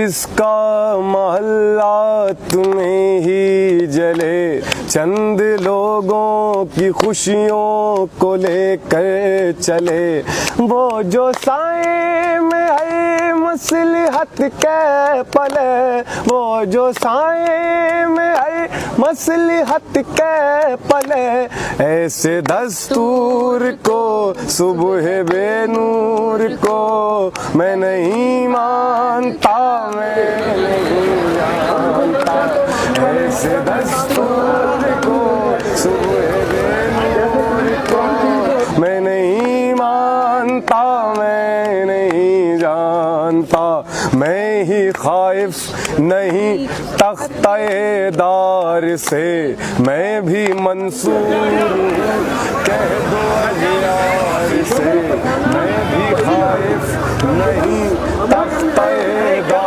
जिसका महल्ला तुम्हें ही जले, चंद लोगों की खुशियों को लेकर चले। वो जो साए में है मसलहत के पले, वो जो साए में है मसलहत के पले। ऐसे दस्तूर को सुबह बेनूर को मैं नहीं मानता, मैं नहीं जानता। ऐसे दस्तूर को सुबह बेनूर को मैं नहीं मानता, मैं नहीं जानता। मैं ही खाइफ नहीं तख्ते-ए-दार से, मैं भी मंसूर कह दो अज़ियार से। मैं भी खाइफ नहीं तख्ते-ए-दार